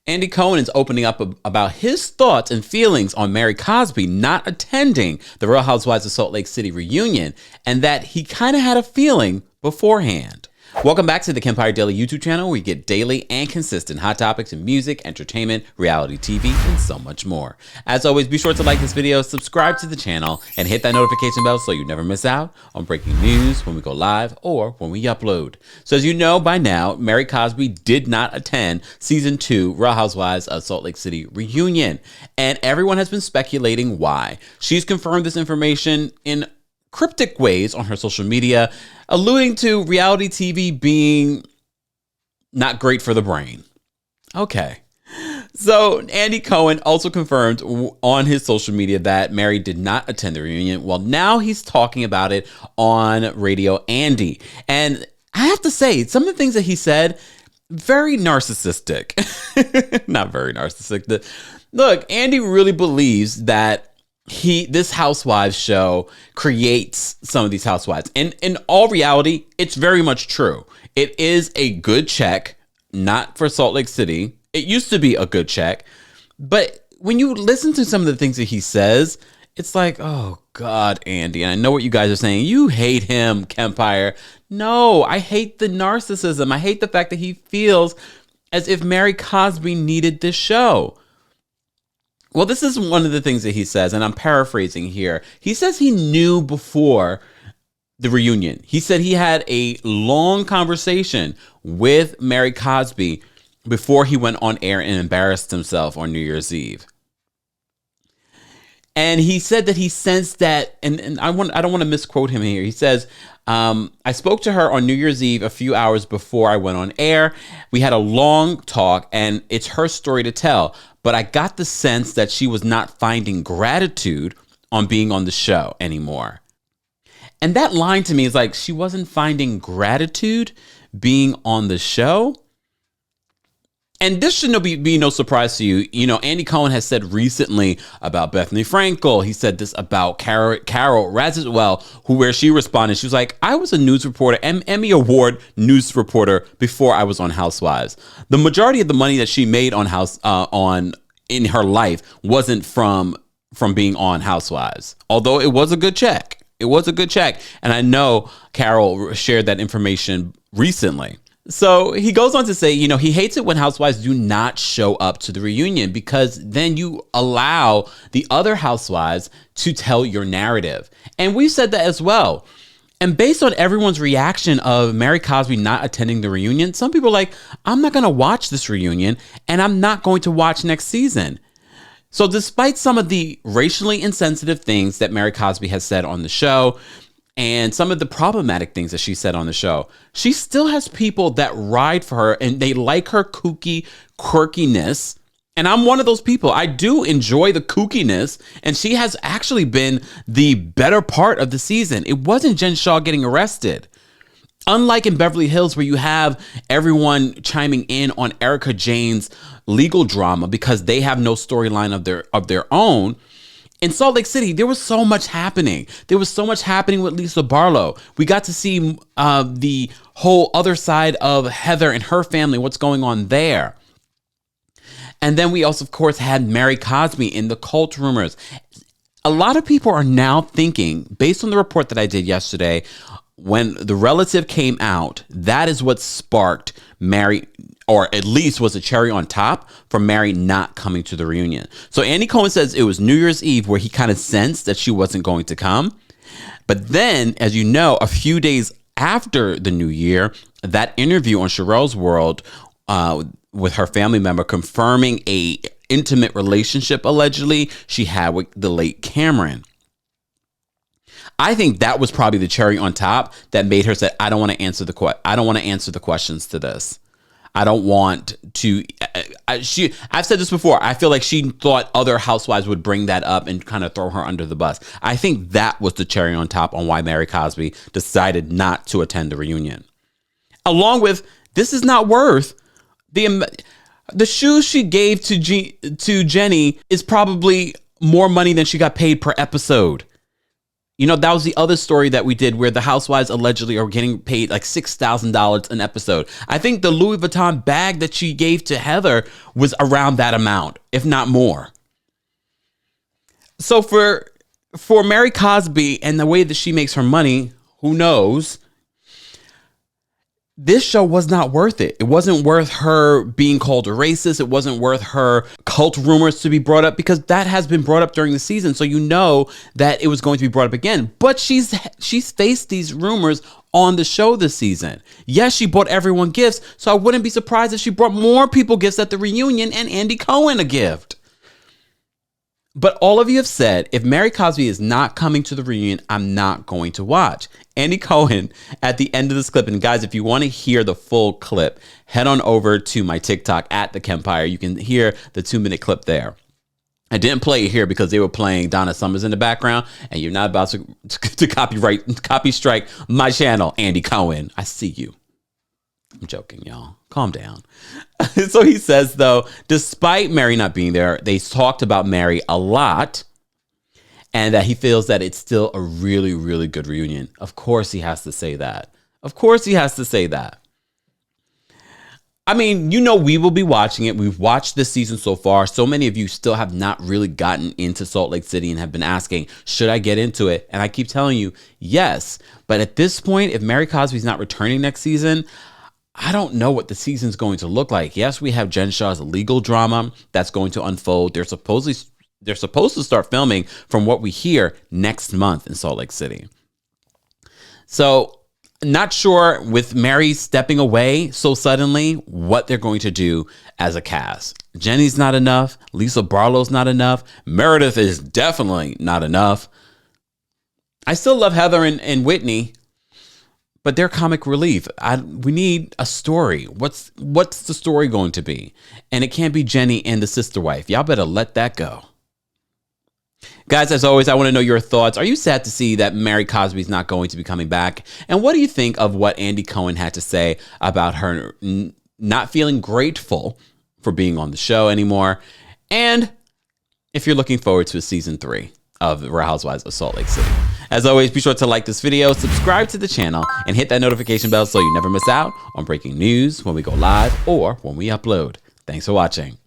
Andy Cohen is opening up about his thoughts and feelings on Mary Cosby not attending the Real Housewives of Salt Lake City reunion, and that he kind of had a feeling beforehand. Welcome back to the Kempire Daily YouTube channel, where you get daily and consistent hot topics in music, entertainment, reality TV, and so much more. As always, be sure to like this video, subscribe to the channel, and hit that notification bell so you never miss out on breaking news when we go live or when we upload. So as you know by now, Mary Cosby did not attend season 2 Real Housewives of Salt Lake City reunion, and everyone has been speculating why. She's confirmed this information in cryptic ways on her social media, alluding to reality TV being not great for the brain. Okay. So Andy Cohen also confirmed on his social media that Mary did not attend the reunion. Well, now he's talking about it on Radio Andy. And I have to say, some of the things that he said, very narcissistic. Not very narcissistic. Look, Andy really believes that this Housewives show creates some of these housewives. And in all reality, it's very much true. It is a good check, not for Salt Lake City. It used to be a good check. But when you listen to some of the things that he says, it's like, oh God, Andy. And I know what you guys are saying. You hate him, Kempire. No, I hate the narcissism. I hate the fact that he feels as if Mary Cosby needed this show. Well, this is one of the things that he says, and I'm paraphrasing here. He says he knew before the reunion. He said he had a long conversation with Mary Cosby before he went on air and embarrassed himself on New Year's Eve. And he said that he sensed that, and I don't want to misquote him here. He says, I spoke to her on New Year's Eve a few hours before I went on air. We had a long talk, and it's her story to tell. But I got the sense that she was not finding gratitude on being on the show anymore. And that line to me is like, she wasn't finding gratitude being on the show. And this should be no surprise to you. You know, Andy Cohen has said recently about Bethany Frankel. He said this about Carol Raziswell, where she responded. She was like, I was a news reporter, Emmy Award news reporter before I was on Housewives. The majority of the money that she made on in her life wasn't from being on Housewives, although it was a good check. It was a good check. And I know Carol shared that information recently. So he goes on to say, you know, he hates it when housewives do not show up to the reunion, because then you allow the other housewives to tell your narrative. And we said that as well. And based on everyone's reaction of Mary Cosby not attending the reunion, some people are like, I'm not going to watch this reunion, and I'm not going to watch next season. So despite some of the racially insensitive things that Mary Cosby has said on the show, and some of the problematic things that she said on the show, she still has people that ride for her, and they like her kooky quirkiness. And I'm one of those people. I do enjoy the kookiness, and she has actually been the better part of the season. It wasn't Jen Shaw getting arrested. Unlike in Beverly Hills, where you have everyone chiming in on Erica Jane's legal drama because they have no storyline of their own. In Salt Lake City, there was so much happening. There was so much happening with Lisa Barlow. We got to see the whole other side of Heather and her family, what's going on there. And then we also, of course, had Mary Cosby in the cult rumors. A lot of people are now thinking, based on the report that I did yesterday, when the relative came out, that is what sparked Mary, or at least was a cherry on top for Mary not coming to the reunion. So Andy Cohen says it was New Year's Eve where he kind of sensed that she wasn't going to come. But then, as you know, a few days after the new year, that interview on Cheryl's World with her family member confirming a intimate relationship allegedly she had with the late Cameron. I think that was probably the cherry on top that made her say, I don't want to answer the questions to this. I don't want to. I've said this before. I feel like she thought other housewives would bring that up and kind of throw her under the bus. I think that was the cherry on top on why Mary Cosby decided not to attend the reunion. Along with, this is not worth the shoes she gave to Jenny is probably more money than she got paid per episode. You know, that was the other story that we did where the housewives allegedly are getting paid like $6,000 an episode. I think the Louis Vuitton bag that she gave to Heather was around that amount, if not more. So for Mary Cosby and the way that she makes her money, who knows? This show was not worth it. It wasn't worth her being called a racist. It wasn't worth her cult rumors to be brought up, because that has been brought up during the season. So you know that it was going to be brought up again. But she's faced these rumors on the show this season. Yes, she bought everyone gifts. So I wouldn't be surprised if she brought more people gifts at the reunion and Andy Cohen a gift. But all of you have said, if Mary Cosby is not coming to the reunion, I'm not going to watch. Andy Cohen at the end of this clip. And guys, if you want to hear the full clip, head on over to my TikTok at TheKempire. You can hear the 2-minute clip there. I didn't play it here because they were playing Donna Summers in the background, and you're not about to copy strike my channel, Andy Cohen. I see you. I'm joking, y'all. Calm down. So he says, though, despite Mary not being there, they talked about Mary a lot, and that he feels that it's still a really, really good reunion. Of course he has to say that. Of course he has to say that. I mean, you know, we will be watching it. We've watched this season so far. So many of you still have not really gotten into Salt Lake City and have been asking, should I get into it? And I keep telling you, yes. But at this point, if Mary Cosby's not returning next season, I don't know what the season's going to look like. Yes, we have Jen Shah's legal drama that's going to unfold. They're supposed to start filming, from what we hear, next month in Salt Lake City. So not sure, with Mary stepping away so suddenly, what they're going to do as a cast. Jenny's not enough. Lisa Barlow's not enough. Meredith is definitely not enough. I still love Heather and Whitney, but they're comic relief. We need a story. What's the story going to be? And it can't be Jenny and the sister wife. Y'all better let that go. Guys, as always, I want to know your thoughts. Are you sad to see that Mary Cosby's not going to be coming back? And what do you think of what Andy Cohen had to say about her not feeling grateful for being on the show anymore? And if you're looking forward to season 3 of The Real Housewives of Salt Lake City. As always, be sure to like this video, subscribe to the channel, and hit that notification bell so you never miss out on breaking news when we go live or when we upload. Thanks for watching.